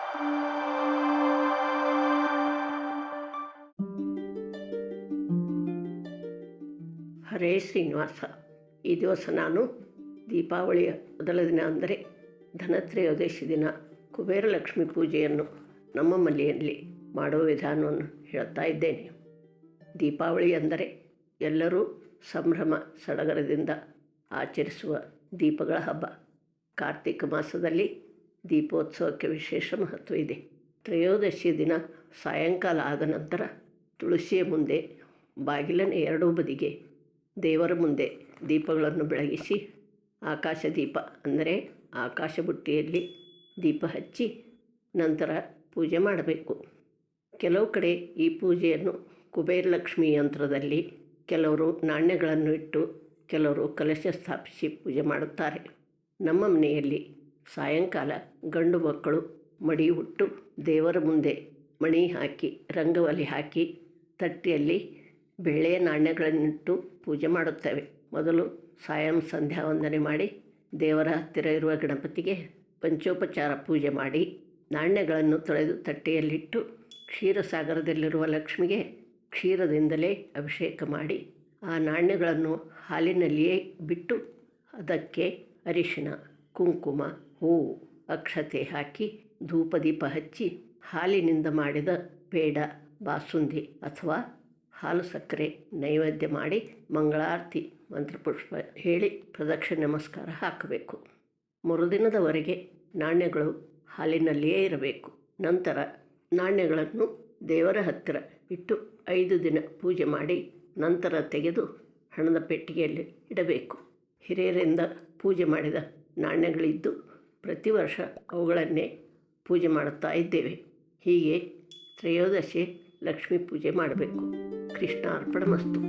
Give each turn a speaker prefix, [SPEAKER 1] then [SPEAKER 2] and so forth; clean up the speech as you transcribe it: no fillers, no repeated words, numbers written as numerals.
[SPEAKER 1] ಹರೇ ಶ್ರೀನಿವಾಸ. ಈ ದಿವಸ ನಾನು ದೀಪಾವಳಿಯ ಮೊದಲ ದಿನ ಅಂದರೆ ಧನತ್ರಯೋದಶಿ ದಿನ ಕುಬೇರ ಲಕ್ಷ್ಮಿ ಪೂಜೆಯನ್ನು ನಮ್ಮ ಮನೆಯಲ್ಲಿ ಮಾಡುವ ವಿಧಾನವನ್ನು ಹೇಳ್ತಾ ಇದ್ದೇನೆ. ದೀಪಾವಳಿ ಅಂದರೆ ಎಲ್ಲರೂ ಸಂಭ್ರಮ ಸಡಗರದಿಂದ ಆಚರಿಸುವ ದೀಪಗಳ ಹಬ್ಬ. ಕಾರ್ತಿಕ ಮಾಸದಲ್ಲಿ ದೀಪೋತ್ಸವಕ್ಕೆ ವಿಶೇಷ ಮಹತ್ವ ಇದೆ. ತ್ರಯೋದಶಿ ದಿನ ಸಾಯಂಕಾಲ ಆದ ನಂತರ ತುಳಸಿಯ ಮುಂದೆ ಬಾಗಿಲಿನ ಎರಡೂ ಬದಿಗೆ ದೇವರ ಮುಂದೆ ದೀಪಗಳನ್ನು ಬೆಳಗಿಸಿ ಆಕಾಶ ದೀಪ ಅಂದರೆ ಆಕಾಶ ಬುಟ್ಟಿಯಲ್ಲಿ ದೀಪ ಹಚ್ಚಿ ನಂತರ ಪೂಜೆ ಮಾಡಬೇಕು. ಕೆಲವು ಕಡೆ ಈ ಪೂಜೆಯನ್ನು ಕುಬೇರ ಲಕ್ಷ್ಮಿ ಯಂತ್ರದಲ್ಲಿ, ಕೆಲವರು ನಾಣ್ಯಗಳನ್ನು ಇಟ್ಟು, ಕೆಲವರು ಕಲಶ ಸ್ಥಾಪಿಸಿ ಪೂಜೆ ಮಾಡುತ್ತಾರೆ. ನಮ್ಮ ಮನೆಯಲ್ಲಿ ಸಾಯಂಕಾಲ ಗಂಡು ಮಕ್ಕಳು ಮಡಿ ಹುಟ್ಟು ದೇವರ ಮುಂದೆ ಮಣಿ ಹಾಕಿ ರಂಗವಲಿ ಹಾಕಿ ತಟ್ಟೆಯಲ್ಲಿ ಬೆಳ್ಳಿಯ ನಾಣ್ಯಗಳನ್ನಿಟ್ಟು ಪೂಜೆ ಮಾಡುತ್ತೇವೆ. ಮೊದಲು ಸಂಧ್ಯಾ ವಂದನೆ ಮಾಡಿ ದೇವರ ಹತ್ತಿರ ಇರುವ ಗಣಪತಿಗೆ ಪಂಚೋಪಚಾರ ಪೂಜೆ ಮಾಡಿ ನಾಣ್ಯಗಳನ್ನು ತೊಳೆದು ತಟ್ಟೆಯಲ್ಲಿಟ್ಟು ಕ್ಷೀರಸಾಗರದಲ್ಲಿರುವ ಲಕ್ಷ್ಮಿಗೆ ಕ್ಷೀರದಿಂದಲೇ ಅಭಿಷೇಕ ಮಾಡಿ ಆ ನಾಣ್ಯಗಳನ್ನು ಹಾಲಿನಲ್ಲಿಯೇ ಬಿಟ್ಟು ಅದಕ್ಕೆ ಅರಿಶಿನ, ಕುಂಕುಮ, ಹೂವು, ಅಕ್ಷತೆ ಹಾಕಿ ಧೂಪದೀಪ ಹಚ್ಚಿ ಹಾಲಿನಿಂದ ಮಾಡಿದ ಪೇಡ, ಬಾಸುಂದಿ ಅಥವಾ ಹಾಲು ಸಕ್ಕರೆ ನೈವೇದ್ಯ ಮಾಡಿ ಮಂಗಳಾರತಿ ಮಂತ್ರಪುಷ್ಪ ಹೇಳಿ ಪ್ರದಕ್ಷಿಣೆ ನಮಸ್ಕಾರ ಹಾಕಬೇಕು. ಮರುದಿನದವರೆಗೆ ನಾಣ್ಯಗಳು ಹಾಲಿನಲ್ಲಿಯೇ ಇರಬೇಕು. ನಂತರ ನಾಣ್ಯಗಳನ್ನು ದೇವರ ಹತ್ತಿರ ಇಟ್ಟು 5 ದಿನ ಪೂಜೆ ಮಾಡಿ ನಂತರ ತೆಗೆದು ಹಣದ ಪೆಟ್ಟಿಗೆಯಲ್ಲಿ ಇಡಬೇಕು. ಹಿರಿಯರಿಂದ ಪೂಜೆ ಮಾಡಿದ ನಾಣ್ಯಗಳಿದ್ದು ಪ್ರತಿ ವರ್ಷ ಅವುಗಳನ್ನೇ ಪೂಜೆ ಮಾಡುತ್ತಾ ಇದ್ದೇವೆ. ಹೀಗೆ ತ್ರಯೋದಶಿ ಲಕ್ಷ್ಮೀ ಪೂಜೆ ಮಾಡಬೇಕು. ಕೃಷ್ಣಾರ್ಪಣಮಸ್ತು.